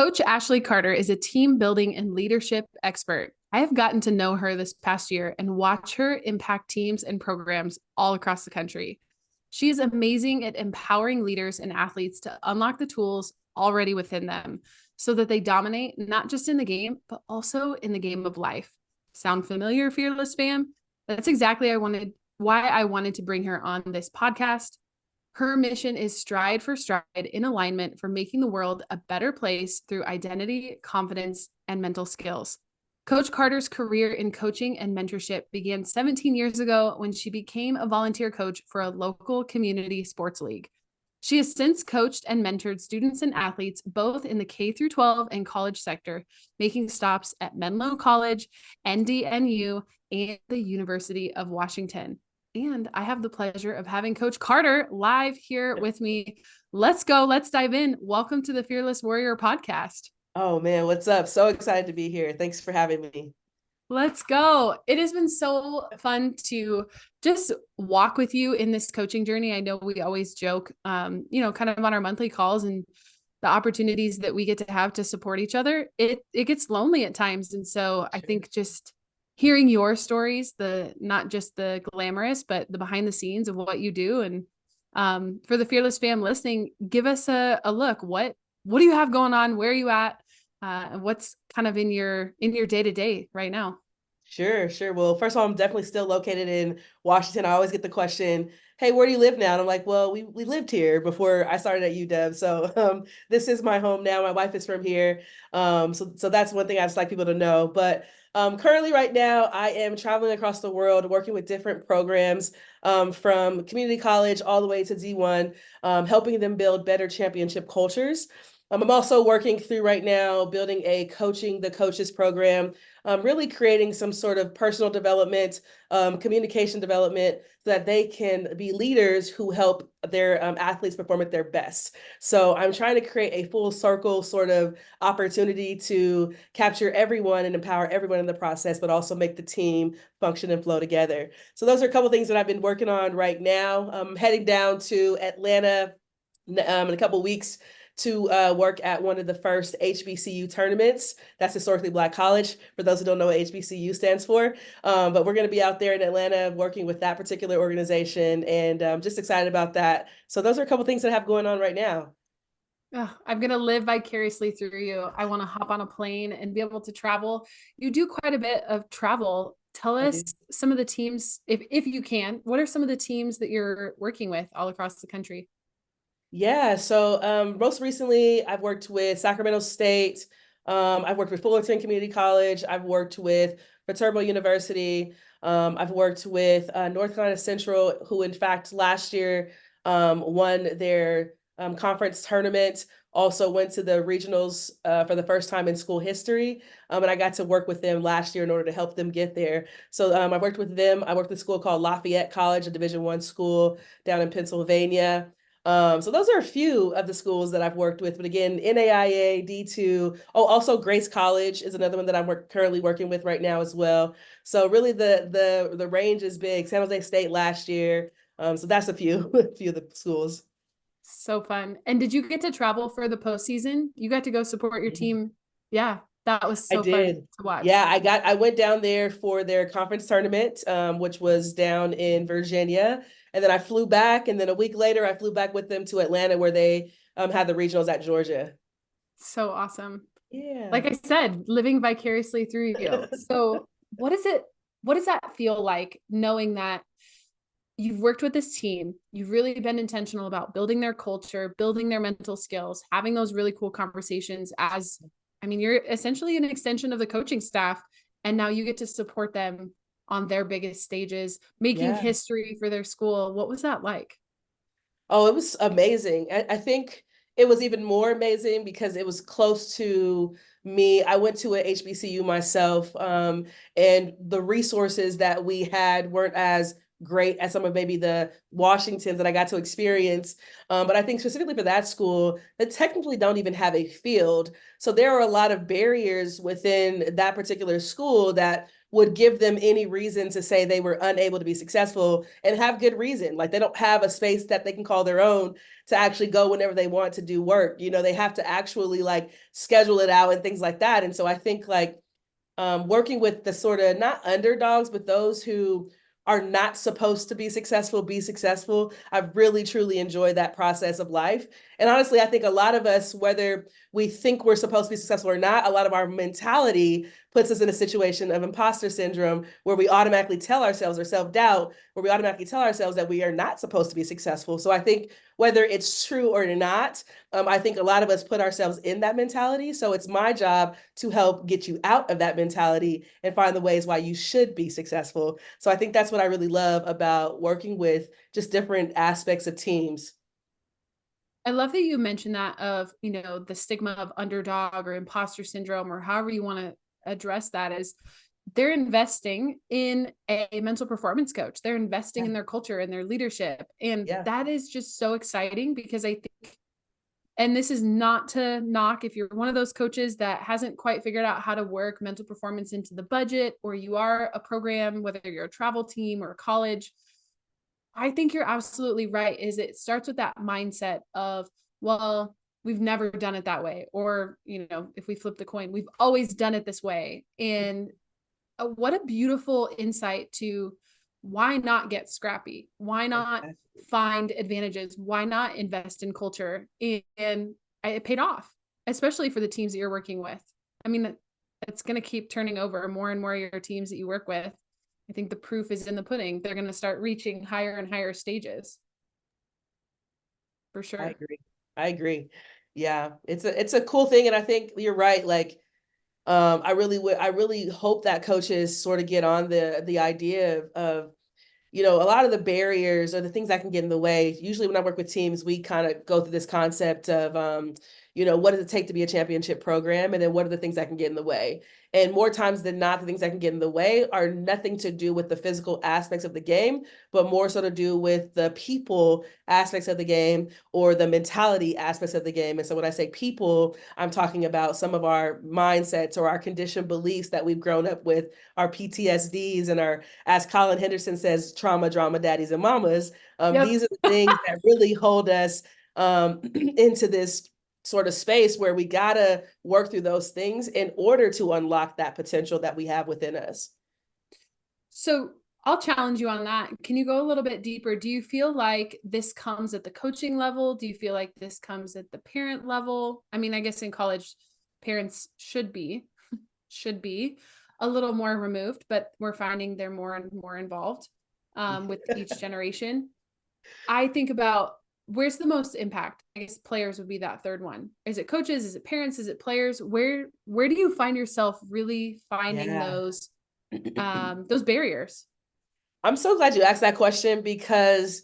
Coach Ashley Carter is a team building and leadership expert. I have gotten to know her this past year and watch her impact teams and programs all across the country. She is amazing at empowering leaders and athletes to unlock the tools already within them so that they dominate not just in the game, but also in the game of life. Sound familiar, Fearless fam? That's exactly why I wanted to bring her on this podcast. Her mission is stride for stride in alignment for making the world a better place through identity, confidence, and mental skills. Coach Carter's career in coaching and mentorship began 17 years ago when she became a volunteer coach for a local community sports league. She has since coached and mentored students and athletes both in the K through 12 and college sector, making stops at Menlo College, NDNU, and the University of Washington. And I have the pleasure of having Coach Carter live here with me. Let's go. Let's dive in. Welcome to the Fearless Warrior podcast. Oh man, what's up? So excited to be here. Thanks for having me. Let's go. It has been so fun to just walk with you in this coaching journey. I know we always joke, kind of on our monthly calls and the opportunities that we get to have to support each other. It gets lonely at times. And so I think just hearing your stories, not just the glamorous, but the behind the scenes of what you do. And for the Fearless fam listening, give us a look. What do you have going on? Where are you at? What's kind of in your day-to-day right now? Sure. Well, first of all, I'm definitely still located in Washington. I always get the question, hey, where do you live now? And I'm like, well, we lived here before I started at UW. So this is my home now. My wife is from here. So that's one thing I just like people to know. But currently right now, I am traveling across the world, working with different programs from community college all the way to D1, helping them build better championship cultures. I'm also working through right now building a coaching the coaches program, really creating some sort of personal development, communication development, so that they can be leaders who help their athletes perform at their best. So I'm trying to create a full circle sort of opportunity to capture everyone and empower everyone in the process, but also make the team function and flow together. So those are a couple of things that I've been working on right now. I'm heading down to Atlanta in a couple of weeks to work at one of the first HBCU tournaments. That's Historically Black College, for those who don't know what HBCU stands for. But we're going to be out there in Atlanta working with that particular organization, and I'm just excited about that. So those are a couple things that I have going on right now. Oh, I'm going to live vicariously through you. I want to hop on a plane and be able to travel. You do quite a bit of travel. Tell I us do. some of the teams, if you can, what are some of the teams that you're working with all across the country? Yeah, so most recently I've worked with Sacramento State. I've worked with Fullerton Community College. I've worked with Viterbo University. I've worked with North Carolina Central, who in fact last year won their conference tournament. Also went to the regionals for the first time in school history. And I got to work with them last year in order to help them get there. So I worked with them. I worked with a school called Lafayette College, a Division I school down in Pennsylvania. So those are a few of the schools that I've worked with. But again, NAIA, D2. Oh, also Grace College is another one that I'm currently working with right now as well. So really the range is big. San Jose State last year. So that's a few a few of the schools. So fun. And did you get to travel for the postseason? You got to go support your team. Yeah, that was I so fun did. to watch. Yeah, I went down there for their conference tournament, which was down in Virginia. And then I flew back. And then a week later, I flew back with them to Atlanta where they had the regionals at Georgia. So awesome. Yeah. Like I said, living vicariously through you. So what does that feel like knowing that you've worked with this team, you've really been intentional about building their culture, building their mental skills, having those really cool conversations you're essentially an extension of the coaching staff, and now you get to support them on their biggest stages, making Yeah. history for their school. What was that like? Oh, it was amazing. I think it was even more amazing because it was close to me. I went to a HBCU myself, and the resources that we had weren't as great as some of maybe the Washingtons that I got to experience. But I think specifically for that school, they technically don't even have a field. So there are a lot of barriers within that particular school that would give them any reason to say they were unable to be successful, and have good reason. Like, they don't have a space that they can call their own to actually go whenever they want to do work. They have to actually like schedule it out and things like that. And so I think like working with the sort of not underdogs, but those who are not supposed to be successful. I've really, truly enjoyed that process of life. And honestly, I think a lot of us, whether we think we're supposed to be successful or not, a lot of our mentality puts us in a situation of imposter syndrome where we automatically tell ourselves, or self-doubt, where we automatically tell ourselves that we are not supposed to be successful. So I think whether it's true or not, I think a lot of us put ourselves in that mentality. So it's my job to help get you out of that mentality and find the ways why you should be successful. So I think that's what I really love about working with just different aspects of teams. I love that you mentioned that of, the stigma of underdog or imposter syndrome, or however you want to address that, is they're investing in a mental performance coach. They're investing in their culture and their leadership. And Yeah. that is just so exciting, because I think, and this is not to knock if you're one of those coaches that hasn't quite figured out how to work mental performance into the budget, or you are a program, whether you're a travel team or a college. I think you're absolutely right. Is it starts with that mindset of, well, we've never done it that way. Or, if we flip the coin, we've always done it this way. And what a beautiful insight to why not get scrappy? Why not find advantages? Why not invest in culture? And it paid off, especially for the teams that you're working with. I mean, it's going to keep turning over more and more of your teams that you work with. I think the proof is in the pudding. They're going to start reaching higher and higher stages. For I sure. agree. I agree. Yeah, it's a cool thing, and I think you're right. Like, I really hope that coaches sort of get on the idea of a lot of the barriers or the things that can get in the way. Usually when I work with teams, we kind of go through this concept of, what does it take to be a championship program? And then what are the things that can get in the way? And more times than not, the things that can get in the way are nothing to do with the physical aspects of the game, but more so to do with the people aspects of the game, or the mentality aspects of the game. And so when I say people, I'm talking about some of our mindsets or our conditioned beliefs that we've grown up with, our PTSDs and our, as Colin Henderson says, trauma, drama, daddies and mamas. Yep. These are the things that really hold us into this sort of space where we gotta work through those things in order to unlock that potential that we have within us. So I'll challenge you on that. Can you go a little bit deeper? Do you feel like this comes at the coaching level? Do you feel like this comes at the parent level? I mean, I guess in college, parents should be a little more removed, but we're finding they're more and more involved with each generation. I think about, where's the most impact? I guess players would be that third one. Is it coaches? Is it parents? Is it players? Where do you find yourself really finding Yeah. those barriers? I'm so glad you asked that question, because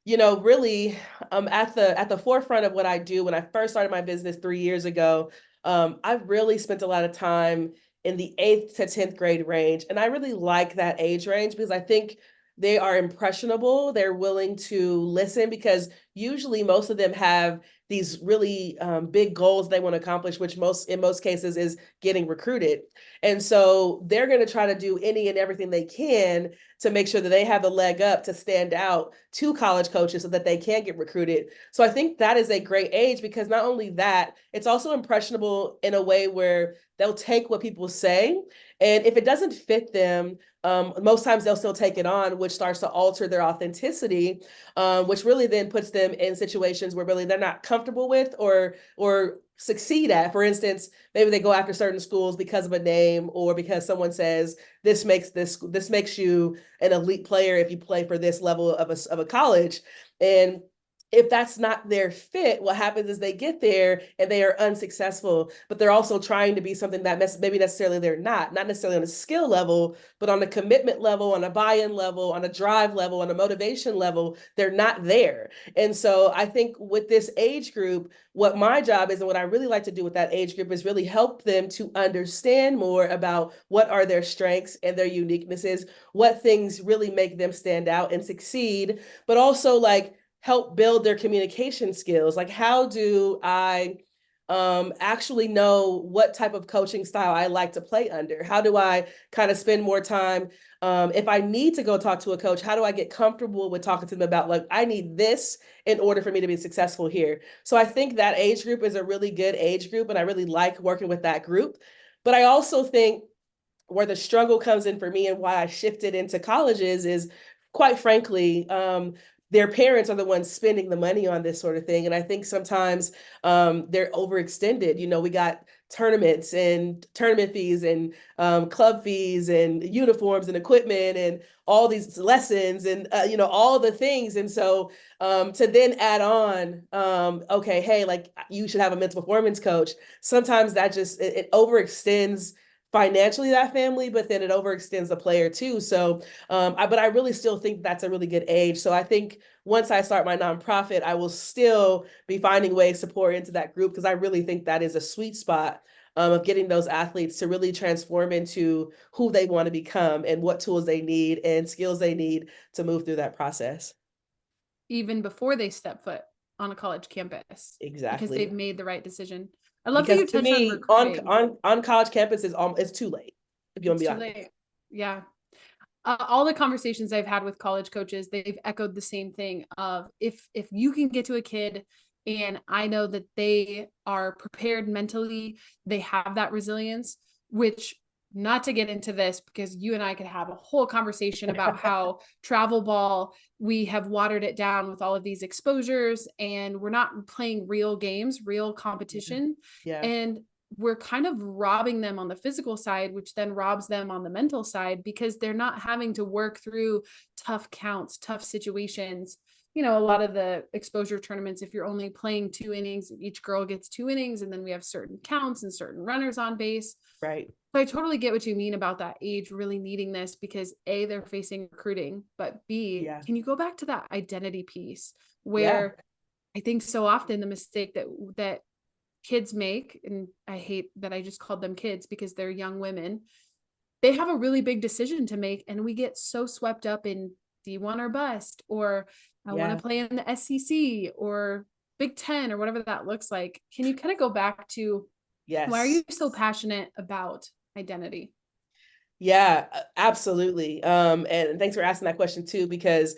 really, at the forefront of what I do, when I first started my business 3 years ago, I've really spent a lot of time in the 8th to 10th grade range. And I really like that age range because I think they are impressionable. They're willing to listen, because usually most of them have these really big goals they want to accomplish, which in most cases is getting recruited. And so they're going to try to do any and everything they can to make sure that they have the leg up to stand out to college coaches so that they can get recruited. So I think that is a great age, because not only that, it's also impressionable in a way where they'll take what people say, and if it doesn't fit them, most times they'll still take it on, which starts to alter their authenticity, which really then puts them in situations where really they're not comfortable with or succeed at. For instance, maybe they go after certain schools because of a name, or because someone says this makes you an elite player if you play for this level of a college. And if that's not their fit, what happens is they get there and they are unsuccessful, but they're also trying to be something that maybe necessarily they're not necessarily on a skill level, but on a commitment level, on a buy-in level, on a drive level, on a motivation level, they're not there. And so I think with this age group, what my job is, and what I really like to do with that age group, is really help them to understand more about what are their strengths and their uniquenesses, what things really make them stand out and succeed, but also like help build their communication skills. Like, how do I actually know what type of coaching style I like to play under. How do I kind of spend more time? If I need to go talk to a coach, how do I get comfortable with talking to them about, like, I need this in order for me to be successful here? So I think that age group is a really good age group, and I really like working with that group. But I also think where the struggle comes in for me and why I shifted into colleges is, quite frankly, their parents are the ones spending the money on this sort of thing. And I think sometimes they're overextended. You know, we got tournaments and tournament fees and club fees and uniforms and equipment and all these lessons and, you know, all the things. And so to then add on, okay, hey, like, you should have a mental performance coach. Sometimes that just, it overextends financially that family, but then it overextends the player too. So, but I really still think that's a really good age. So I think once I start my nonprofit, I will still be finding ways to pour into that group, because I really think that is a sweet spot of getting those athletes to really transform into who they want to become and what tools they need and skills they need to move through that process. Even before they step foot on a college campus, because they've Exactly. made the right decision. I love that Because you to touched on me, on recruiting. on college campus is it's too late, if you want It's to be too honest. late. Yeah. All the conversations I've had with college coaches, they've echoed the same thing of, if you can get to a kid and I know that they are prepared mentally, they have that resilience, which, not to get into this because you and I could have a whole conversation about how travel ball, we have watered it down with all of these exposures and we're not playing real games, real Yeah. competition. Yeah. And we're kind of robbing them on the physical side, which then robs them on the mental side, because they're not having to work through tough counts, tough situations. You know, a lot of the exposure tournaments, if you're only playing 2 innings, each girl gets 2 innings, and then we have certain counts and certain runners on base. Right. So I totally get what you mean about that age really needing this, because A, they're facing recruiting, but B, Yeah. can you go back to that identity piece Yeah. where I think so often the mistake that kids make, and I hate that I just called them kids because they're young women, they have a really big decision to make, and we get so swept up in D1 or bust, or I want to Yeah. play in the SEC or Big Ten or whatever that looks like. Can you kind of go back to, why are Yes. you so passionate about identity? Yeah, absolutely. And thanks for asking that question too, because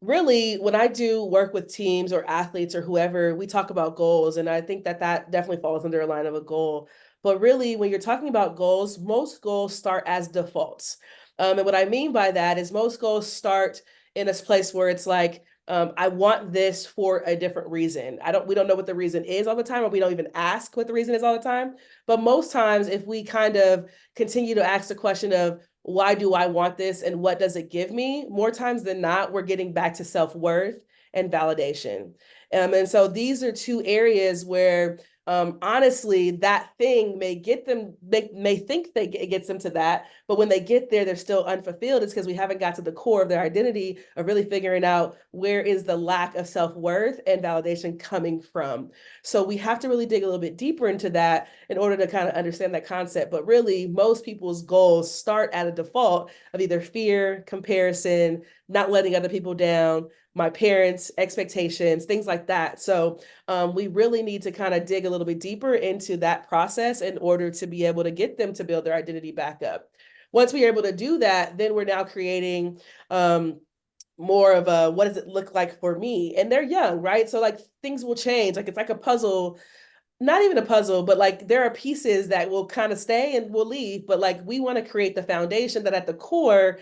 really, when I do work with teams or athletes or whoever, we talk about goals, and I think that that definitely falls under a line of a goal. But really, when you're talking about goals, most goals start as defaults. And what I mean by that is most goals start in a place where it's like, I want this for a different reason. We don't know what the reason is all the time, or we don't even ask what the reason is all the time. But most times, if we kind of continue to ask the question of, why do I want this and what does it give me? More times than not, we're getting back to self-worth and validation. And so these are two areas where honestly, that thing may get them, they may think it gets them to that, but when they get there, they're still unfulfilled. It's because we haven't got to the core of their identity of really figuring out where is the lack of self-worth and validation coming from. So we have to really dig a little bit deeper into that in order to kind of understand that concept. But really, most people's goals start at a default of either fear, comparison, not letting other people down, my parents' expectations, things like that. So we really need to kind of dig a little bit deeper into that process in order to be able to get them to build their identity back up. Once we're able to do that, then we're now creating more of a, what does it look like for me? And they're young, right? So like things will change. Like it's like a puzzle, not even a puzzle, but like there are pieces that will kind of stay and will leave. But like we want to create the foundation that at the core,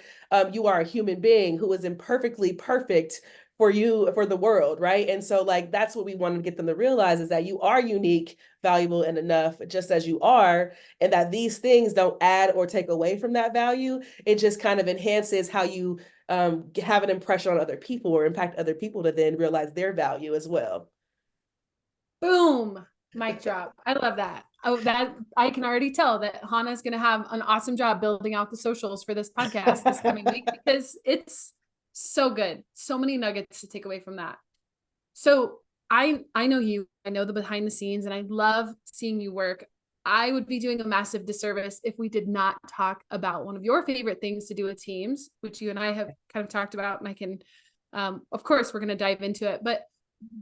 you are a human being who is imperfectly perfect for you, for the world, right? And so like that's what we want to get them to realize, is that you are unique, valuable, and enough just as you are, and that these things don't add or take away from that value. It just kind of enhances how you have an impression on other people or impact other people to then realize their value as well. Boom, mic drop. I love that. Oh, that I can already tell that Hannah's going to have an awesome job building out the socials for this podcast this coming week, because it's so good. So many nuggets to take away from that. So I know you, I know the behind the scenes, and I love seeing you work. I would be doing a massive disservice if we did not talk about one of your favorite things to do with teams, which you and I have kind of talked about, and I can, of course, we're going to dive into it. But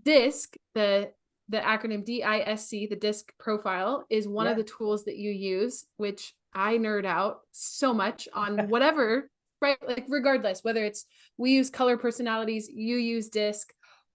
DISC, the the acronym DISC, the DISC profile, is one of the tools that you use, which I nerd out so much on whatever, right? Like regardless, whether it's we use color personalities, you use DISC.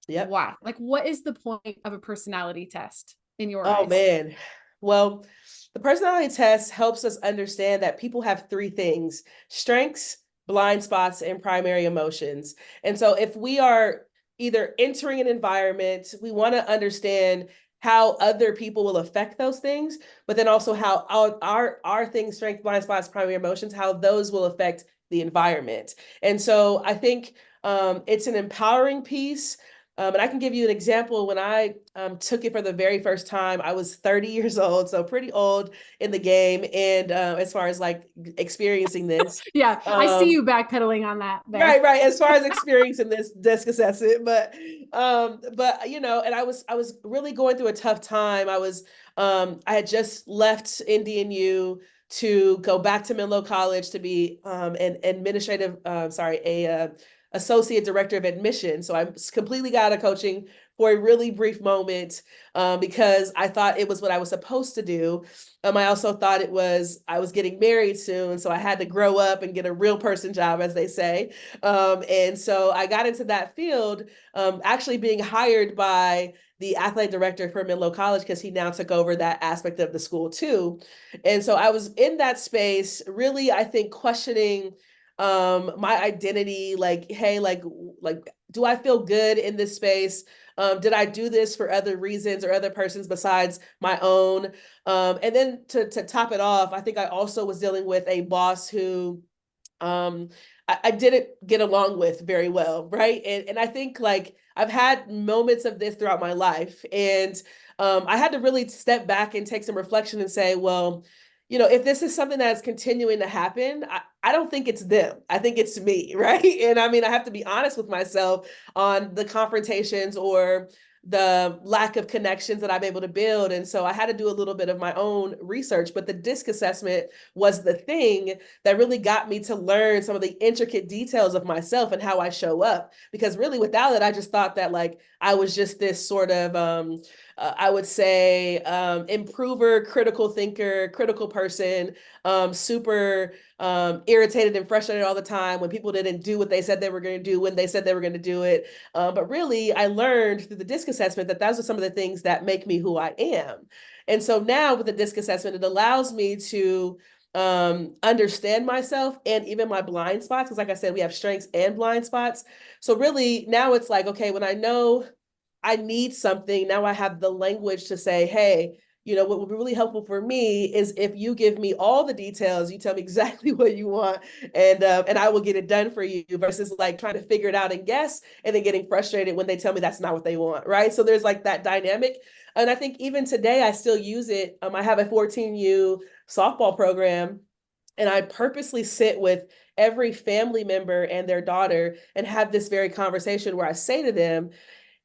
Yep. Why? Like, what is the point of a personality test in your Oh eyes? man. Well, the personality test helps us understand that people have three things: strengths, blind spots, and primary emotions. And so if we are either entering an environment, we want to understand how other people will affect those things, but then also how our things, strengths, blind spots, primary emotions, how those will affect the environment. And so I think it's an empowering piece. And I can give you an example. When I took it for the very first time, I was 30 years old, so pretty old in the game. And as far as like experiencing this. Yeah, I see you backpedaling on that there. Right. As far as experiencing this DISC assessment, but you know, and I was really going through a tough time. I had just left NDNU to go back to Menlo College to be an administrative, associate director of admission. So I completely got out of coaching for a really brief moment because I thought it was what I was supposed to do. I also thought I was getting married soon, so I had to grow up and get a real person job, as they say. And so I got into that field, actually being hired by the athletic director for Menlo College because he now took over that aspect of the school too. And so I was in that space, really, I think, questioning my identity, like, hey, like do I feel good in this space? Did I do this for other reasons or other persons besides my own? And then to top it off, I think I also was dealing with a boss who I didn't get along with very well, right? And I think like I've had moments of this throughout my life, and I had to really step back and take some reflection and say, well, you know, if this is something that's continuing to happen, I don't think it's them. I think it's me, right? And I mean, I have to be honest with myself on the confrontations or the lack of connections that I'm able to build. And so I had to do a little bit of my own research, but the DISC assessment was the thing that really got me to learn some of the intricate details of myself and how I show up. Because really without it, I just thought that like I was just this sort of I would say improver, critical thinker, critical person, super irritated and frustrated all the time when people didn't do what they said they were going to do when they said they were going to do it. But really, I learned through the DISC assessment that those are some of the things that make me who I am. And so now with the DISC assessment, it allows me to understand myself and even my blind spots. Because like I said, we have strengths and blind spots. So really now it's like, okay, when I know I need something, now I have the language to say, hey, you know, what would be really helpful for me is if you give me all the details, you tell me exactly what you want, and I will get it done for you, versus like trying to figure it out and guess, and then getting frustrated when they tell me that's not what they want, right? So there's like that dynamic. And I think even today I still use it. I have a 14U softball program, and I purposely sit with every family member and their daughter and have this very conversation where I say to them,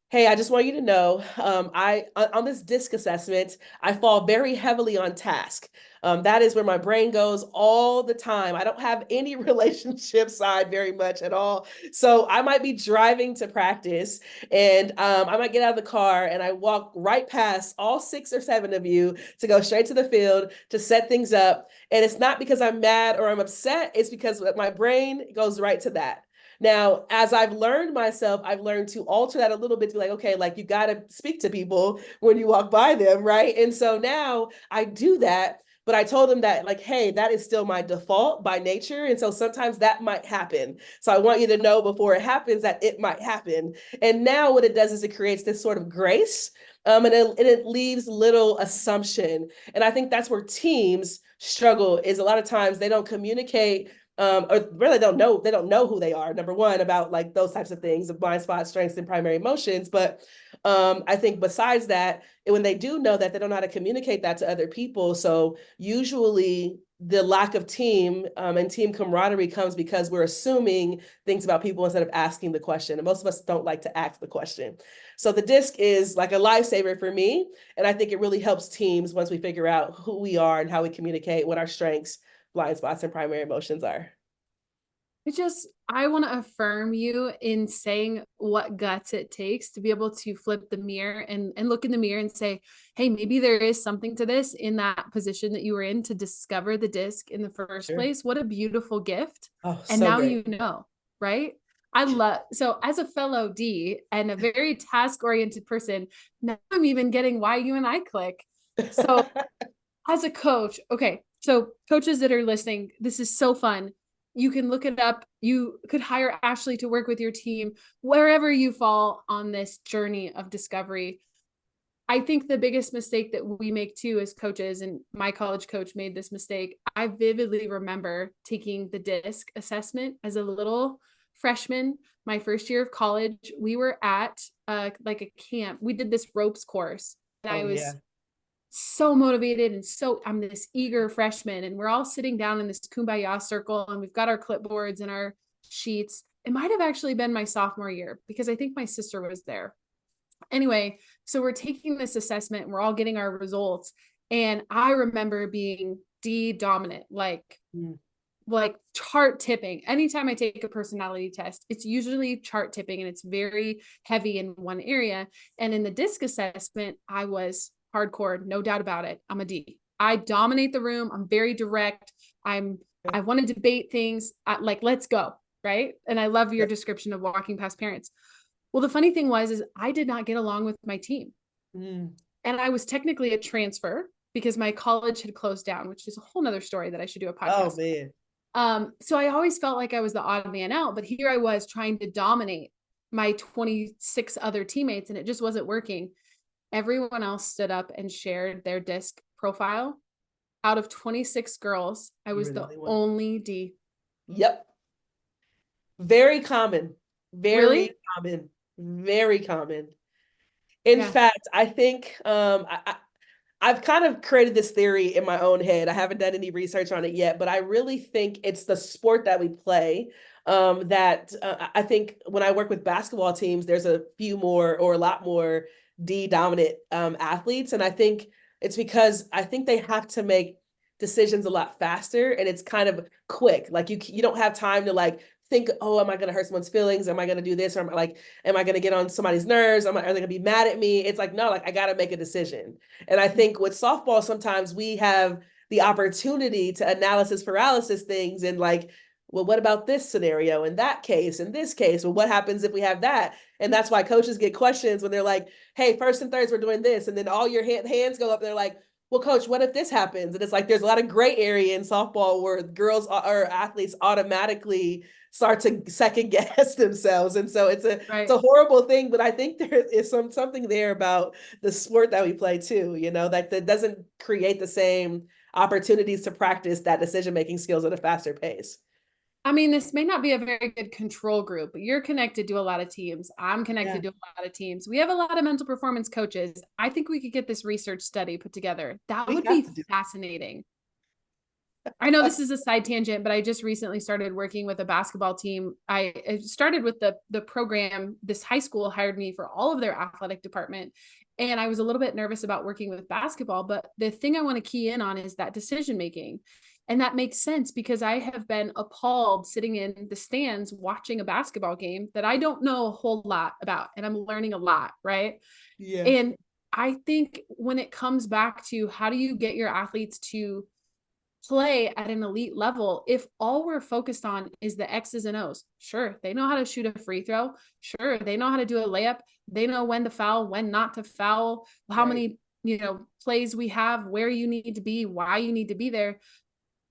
hey, I just want you to know, on this DISC assessment, I fall very heavily on task. That is where my brain goes all the time. I don't have any relationship side very much at all. So I might be driving to practice, and I might get out of the car and I walk right past all 6 or 7 of you to go straight to the field to set things up. And it's not because I'm mad or I'm upset. It's because my brain goes right to that. Now, as I've learned myself, I've learned to alter that a little bit to be like, okay, like you got to speak to people when you walk by them, right? And so now I do that, but I told them that like, hey, that is still my default by nature. And so sometimes that might happen. So I want you to know before it happens that it might happen. And now what it does is it creates this sort of grace, and it leaves little assumption. And I think that's where teams struggle, is a lot of times they don't communicate or really they don't know who they are, number one, about like those types of things of blind spots, strengths, and primary emotions. But I think besides that, when they do know that, they don't know how to communicate that to other people. So usually the lack of team and team camaraderie comes because we're assuming things about people instead of asking the question. And most of us don't like to ask the question. So the DISC is like a lifesaver for me. And I think it really helps teams once we figure out who we are and how we communicate, what our strengths, blind spots, and primary emotions are. It just, I want to affirm you in saying what guts it takes to be able to flip the mirror and look in the mirror and say, hey, maybe there is something to this in that position that you were in to discover the disc in the first Sure. place. What a beautiful gift. Oh, And so now great. you know, right? I love, so as a fellow D and a very task oriented person, now I'm even getting why you and I click. So as a coach, okay, so coaches that are listening, this is so fun. You can look it up. You could hire Ashley to work with your team wherever you fall on this journey of discovery. I think the biggest mistake that we make too as coaches, and my college coach made this mistake. I vividly remember taking the DISC assessment as a little freshman, my first year of college. We were at like a camp. We did this ropes course, and Oh I yeah. was so motivated and so I'm this eager freshman and we're all sitting down in this kumbaya circle and we've got our clipboards and our sheets. It might have actually been my sophomore year because I think my sister was there. Anyway, so we're taking this assessment and we're all getting our results. And I remember being D dominant, Mm. like chart tipping. Anytime I take a personality test, it's usually chart tipping and it's very heavy in one area. And in the DISC assessment, I was hardcore, no doubt about it. I'm a D. I dominate the room. I'm very direct. I want to debate things. Like, let's go. Right. And I love your Yep. description of walking past parents. Well, the funny thing was, is I did not get along with my team. Mm. And I was technically a transfer because my college had closed down, which is a whole nother story that I should do a Oh podcast. man. So I always felt like I was the odd man out, but here I was trying to dominate my 26 other teammates and it just wasn't working. Everyone else stood up and shared their disc profile. Out of 26 girls, I You was were the the only one. only D. Yep. Very common. Really? Very common. Very common. In Yeah. fact, I think I've kind of created this theory in my own head. I haven't done any research on it yet, but I really think it's the sport that we play. That I think when I work with basketball teams, there's a few more or a lot more D dominant athletes. And I think it's because I think they have to make decisions a lot faster and it's kind of quick. Like you don't have time to like think, oh, am I going to hurt someone's feelings? Am I going to do this? Or am I going to get on somebody's nerves? Are they going to be mad at me? It's like, no, like I got to make a decision. And I think with softball, sometimes we have the opportunity to analysis paralysis things and like, well, what about this scenario in that case, in this case? Well, what happens if we have that? And that's why coaches get questions when they're like, hey, first and thirds, we're doing this. And then all your hands go up. They're like, well, coach, what if this happens? And it's like there's a lot of gray area in softball where girls or athletes automatically start to second guess themselves. And so it's Right. a horrible thing, but I think there is something there about the sport that we play too, that doesn't create the same opportunities to practice that decision making skills at a faster pace. I mean, this may not be a very good control group, but you're connected to a lot of teams. I'm Yeah, connected to a lot of teams. We have a lot of mental performance coaches. I think we could get this research study put together. That we would have be to do fascinating. I know this is a side tangent, but I just recently started working with a basketball team. I started with the program. This high school hired me for all of their athletic department. And I was a little bit nervous about working with basketball, but the thing I want to key in on is that decision making. And that makes sense because I have been appalled sitting in the stands watching a basketball game that I don't know a whole lot about and I'm learning a lot, right? Yeah. And I think when it comes back to how do you get your athletes to play at an elite level, if all we're focused on is the X's and O's, sure, they know how to shoot a free throw. Sure, they know how to do a layup. They know when to foul, when not to foul, how Right. many, plays we have, where you need to be, why you need to be there.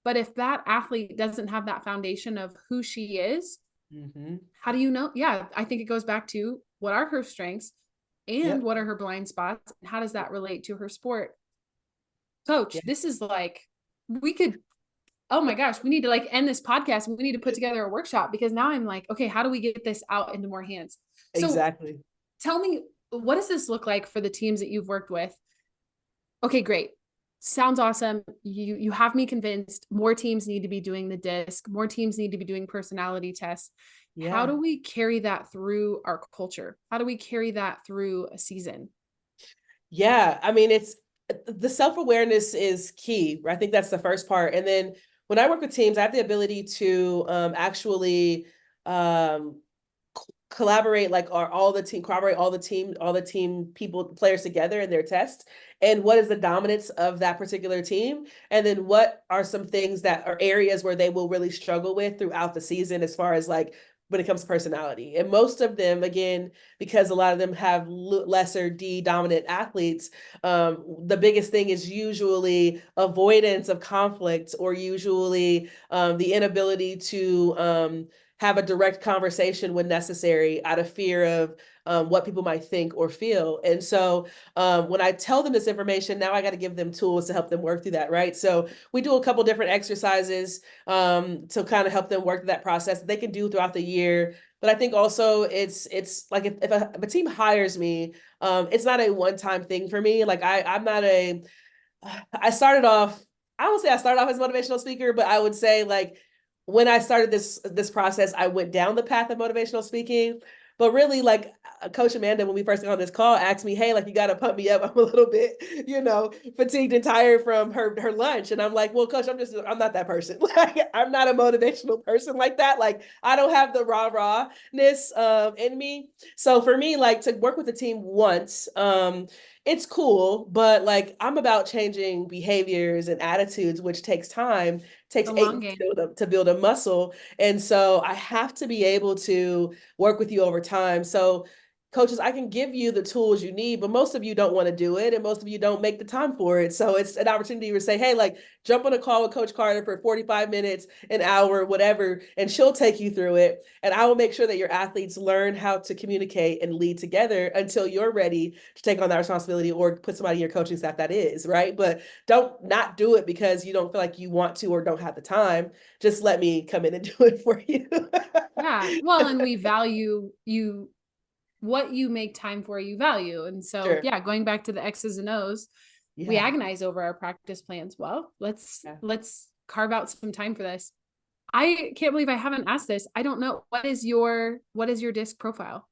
But if that athlete doesn't have that foundation of who she is, Mm-hmm. how do you know? Yeah, I think it goes back to what are her strengths and Yep. what are her blind spots? And how does that relate to her sport? Coach, Yeah. this is like, we could, oh my gosh, we need to like end this podcast and we need to put together a workshop because now I'm like, okay, how do we get this out into more hands? So Exactly. tell me, what does this look like for the teams that you've worked with? Okay, great. Sounds awesome. You have me convinced. More teams need to be doing the disc. More teams need to be doing personality tests. How Yeah. do we carry that through our culture? How do we carry that through a season? Yeah, I mean, it's the self-awareness is key. I think that's the first part. And then when I work with teams, I have the ability to actually um collaborate like are all the team collaborate all the team people players together in their tests, and what is the dominance of that particular team, and then what are some things that are areas where they will really struggle with throughout the season as far as like when it comes to personality. And most of them, again, because a lot of them have lesser D dominant athletes, the biggest thing is usually avoidance of conflict, or usually the inability to have a direct conversation when necessary out of fear of what people might think or feel. And so when I tell them this information, now I got to give them tools to help them work through that, right? So we do a couple different exercises to kind of help them work through that process that they can do throughout the year. But I think also it's like if a team hires me, it's not a one-time thing for me. Like I'm not a I started off, I would say I started off as a motivational speaker, but I would say like when I started this process, I went down the path of motivational speaking. But really, like Coach Amanda, when we first got on this call, asked me, "Hey, like you got to pump me up. I'm a little bit, fatigued and tired from her lunch." And I'm like, "Well, Coach, I'm not that person. Like, I'm not a motivational person like that. Like, I don't have the rawness in me. So for me, like to work with the team once, it's cool, but like I'm about changing behaviors and attitudes, which takes time, takes The long 8 game. to build a muscle. And so I have to be able to work with you over time. So coaches, I can give you the tools you need, but most of you don't want to do it. And most of you don't make the time for it. So it's an opportunity to say, hey, like jump on a call with Coach Carter for 45 minutes, an hour, whatever, and she'll take you through it. And I will make sure that your athletes learn how to communicate and lead together until you're ready to take on that responsibility or put somebody in your coaching staff that is, right? But don't not do it because you don't feel like you want to or don't have the time. Just let me come in and do it for you. Yeah. Well, and we value you, what you make time for, you value. And so, Sure. yeah, going back to the X's and O's, we Yeah. agonize over our practice plans. Well, Yeah. let's carve out some time for this. I can't believe I haven't asked this. I don't know, what is your disc profile?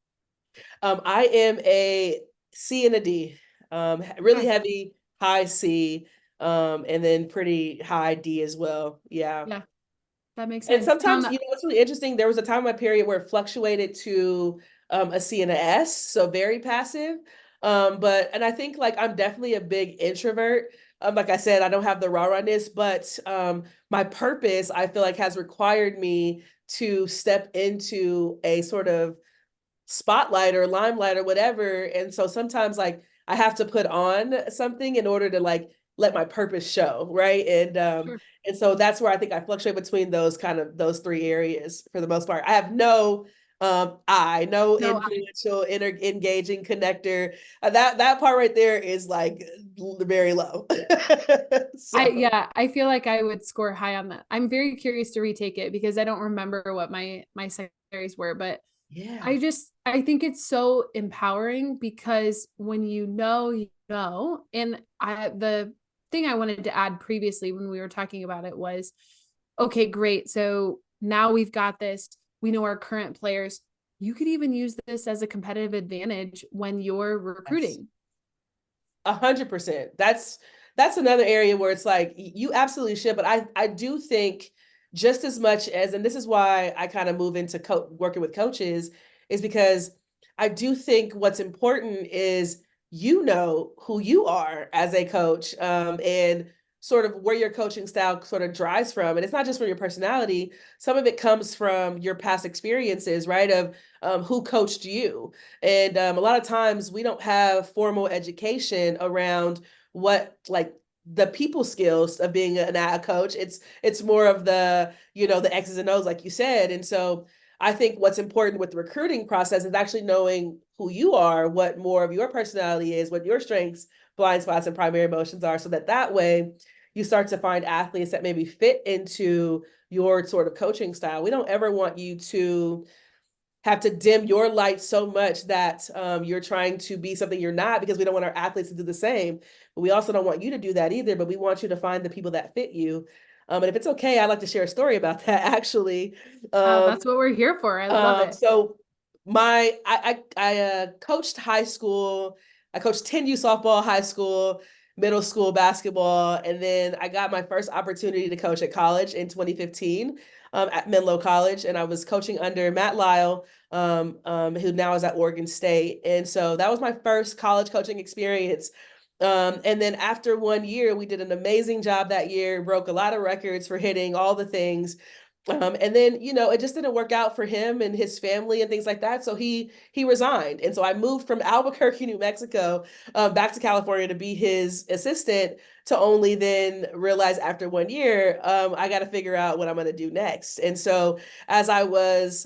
I am a C and a D, really Okay. heavy, high C, and then pretty high D as well. Yeah. Yeah, that makes And sense. sometimes, what's really interesting, there was a time in my period where it fluctuated to a C and a S, so very passive. And I think like I'm definitely a big introvert. Like I said, I don't have the rawness, but my purpose, I feel like, has required me to step into a sort of spotlight or limelight or whatever. And so sometimes like I have to put on something in order to like let my purpose show, right? Sure. And so that's where I think I fluctuate between those three areas for the most part. I have no No, influential, engaging connector. That part right there is like very low. So yeah, I feel like I would score high on that. I'm very curious to retake it because I don't remember what my secondaries were, but yeah, I think it's so empowering because when you know, and the thing I wanted to add previously when we were talking about it was, okay, great. So now we've got this. We know our current players. You could even use this as a competitive advantage when you're yes. recruiting. 100%. That's another area where it's like you absolutely should, but I do think just as much as, and this is why I kind of move into working with coaches, is because I do think what's important is who you are as a coach, and sort of where your coaching style sort of drives from, and it's not just from your personality. Some of it comes from your past experiences, right? Of who coached you, and a lot of times we don't have formal education around what like the people skills of being a coach. It's more of the X's and O's, like you said. And so I think what's important with the recruiting process is actually knowing who you are, what more of your personality is, what your strengths, blind spots, and primary emotions are, so that way you start to find athletes that maybe fit into your sort of coaching style. We don't ever want you to have to dim your light so much that you're trying to be something you're not, because we don't want our athletes to do the same. But we also don't want you to do that either, but we want you to find the people that fit you. And if it's okay, I'd like to share a story about that actually. Um, That's what we're here for. I love it. so I coached high school. I coached 10U softball high school. middle school basketball. And then I got my first opportunity to coach at college in 2015 at Menlo College. And I was coaching under Matt Lyle, who now is at Oregon State. And so that was my first college coaching experience. And then after 1 year, we did an amazing job that year, broke a lot of records for hitting all the things. And then, it just didn't work out for him and his family and things like that. So he resigned. And so I moved from Albuquerque, New Mexico, back to California to be his assistant, to only then realize after 1 year, I got to figure out what I'm going to do next. And so as I was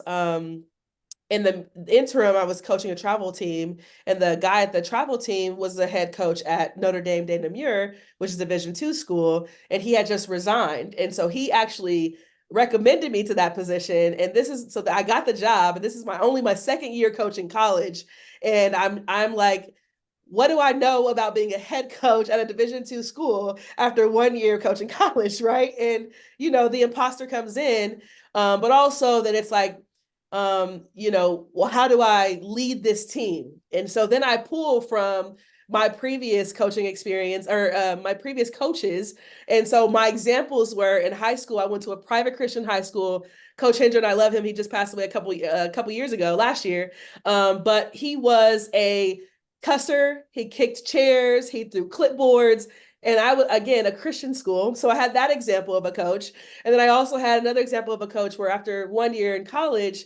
in the interim, I was coaching a travel team, and the guy at the travel team was the head coach at Notre Dame de Namur, which is a Division II school, and he had just resigned. And so he actually recommended me to that position. And this is so that I got the job, and this is my second year coaching college. And I'm like, what do I know about being a head coach at a Division II school after 1 year coaching college, right? And the imposter comes in, but also that it's like, well, how do I lead this team? And so then I pull from my previous coaching experience, or my previous coaches. And so my examples were in high school. I went to a private Christian high school. Coach Hendren, I love him. He just passed away a couple years ago, last year. But he was a cusser. He kicked chairs. He threw clipboards. And I was, again, a Christian school. So I had that example of a coach. And then I also had another example of a coach where after 1 year in college,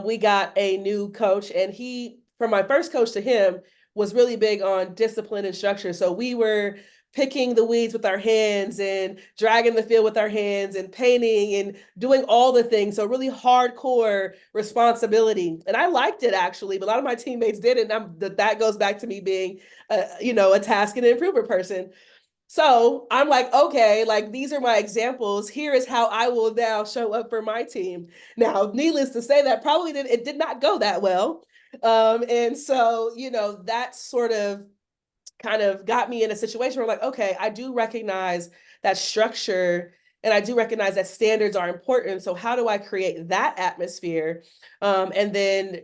we got a new coach. And he, from my first coach to him, was really big on discipline and structure. So we were picking the weeds with our hands and dragging the field with our hands and painting and doing all the things. So really hardcore responsibility. And I liked it, actually, but a lot of my teammates didn't. That goes back to me being a task and improver person. So I'm like, okay, like these are my examples. Here is how I will now show up for my team. Now, needless to say, it did not go that well. And so, that sort of kind of got me in a situation where I'm like, okay, I do recognize that structure, and I do recognize that standards are important. So how do I create that atmosphere, and then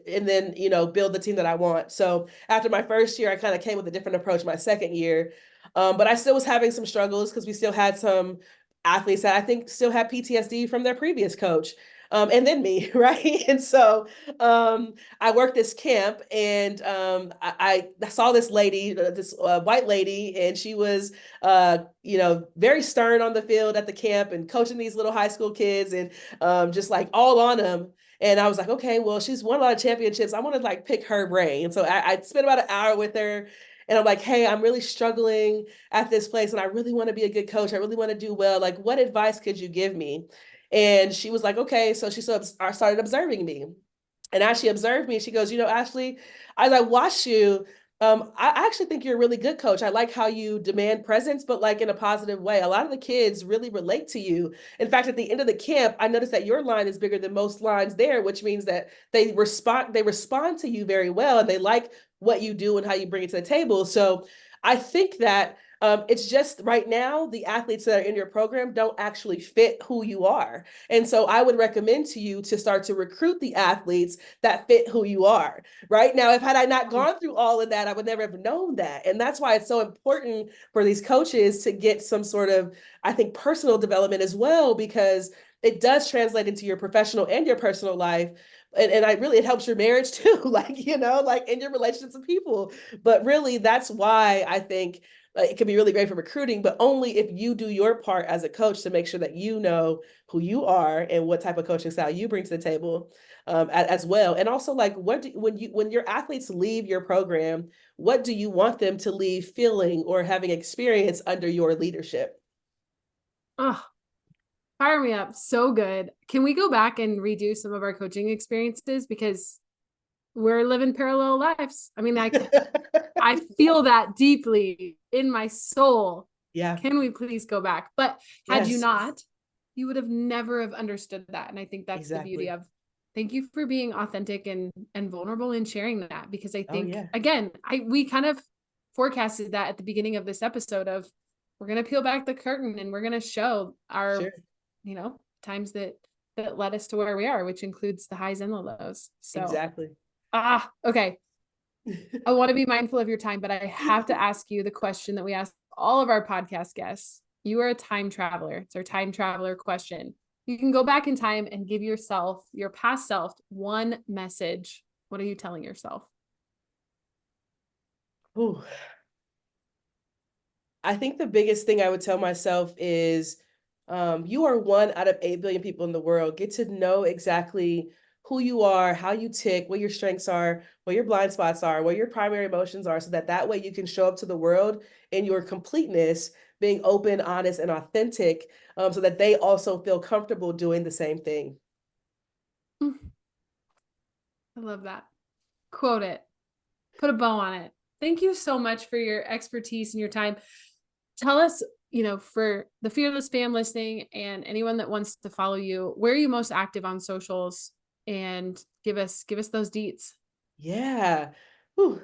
build the team that I want? So after my first year, I kind of came with a different approach my second year, but I still was having some struggles because we still had some athletes that I think still had PTSD from their previous coach. And then me, right? And so I worked this camp, and I saw this lady, this white lady, and she was, very stern on the field at the camp and coaching these little high school kids, and just like all on them. And I was like, okay, well, she's won a lot of championships. I want to like pick her brain. And so I spent about an hour with her. And I'm like, hey, I'm really struggling at this place, and I really want to be a good coach. I really want to do well. Like, what advice could you give me? And she was like, okay. So she started observing me. And as she observed me, she goes, Ashley, as I watch you, I actually think you're a really good coach. I like how you demand presence, but like in a positive way. A lot of the kids really relate to you. In fact, at the end of the camp, I noticed that your line is bigger than most lines there, which means that they respond to you very well, and they like what you do and how you bring it to the table. So I think that it's just right now, the athletes that are in your program don't actually fit who you are. And so I would recommend to you to start to recruit the athletes that fit who you are. Right now, if had I not gone through all of that, I would never have known that. And that's why it's so important for these coaches to get some sort of, I think, personal development as well, because it does translate into your professional and your personal life. And it helps your marriage too, like, like in your relationships with people. But really, that's why I think it can be really great for recruiting, but only if you do your part as a coach to make sure that you know who you are and what type of coaching style you bring to the table, as well. And also, like, when your athletes leave your program, what do you want them to leave feeling or having experience under your leadership? Oh, fire me up. So good. Can we go back and redo some of our coaching experiences? Because we're living parallel lives. I mean, I feel that deeply in my soul. Yeah. Can we please go back? But had you Yes. not, you would have never have understood that. And I think that's Exactly. the beauty of, thank you for being authentic and vulnerable and sharing that, because I think, yeah. again, we kind of forecasted that at the beginning of this episode of, we're going to peel back the curtain and we're going to show our, Sure. times that led us to where we are, which includes the highs and the lows. So Exactly. okay. I want to be mindful of your time, but I have to ask you the question that we ask all of our podcast guests. You are a time traveler. It's our time traveler question. You can go back in time and give yourself, your past self, one message. What are you telling yourself? Ooh. I think the biggest thing I would tell myself is you are one out of 8 billion people in the world. Get to know exactly who you are, how you tick, what your strengths are, what your blind spots are, what your primary emotions are, so that that way you can show up to the world in your completeness, being open, honest, and authentic, so that they also feel comfortable doing the same thing. I love that. Quote it. Put a bow on it. Thank you so much for your expertise and your time. Tell us, for the Fearless fam listening and anyone that wants to follow you, where are you most active on socials? And give us those deets. Yeah. Whew.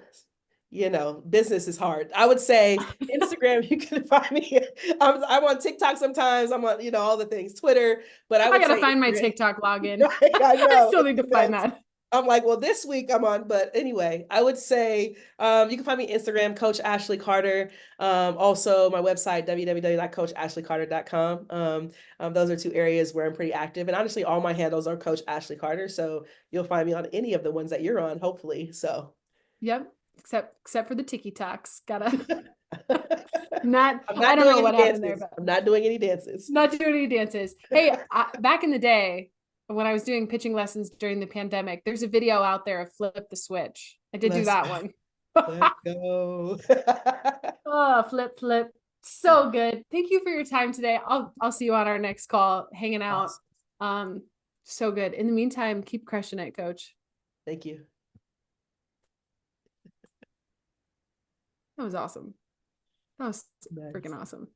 Business is hard. I would say Instagram, you can find me. I'm on TikTok sometimes. I'm on, all the things, Twitter, but I I would gotta say find my Instagram. TikTok login. I I know still it's need a to find mess. that. I'm like, well, this week I'm on, but anyway, I would say you can find me Instagram, Coach Ashley Carter. Also, my website, www.coachashleycarter.com. Those are two areas where I'm pretty active. And honestly, all my handles are Coach Ashley Carter. So you'll find me on any of the ones that you're on, hopefully. So, Yep. Except for the TikToks. Gotta not, I'm I not don't doing know any what happened there, dances. but I'm not doing any dances. not doing any dances. Hey, back in the day when I was doing pitching lessons during the pandemic, there's a video out there of Flip the Switch. I did do Let's that go. one. Let's go. Oh, flip. So good. Thank you for your time today. I'll see you on our next call, hanging out. Awesome. Um, so good. In the meantime, keep crushing it, coach. Thank you. That was awesome. That was Nice. freaking awesome.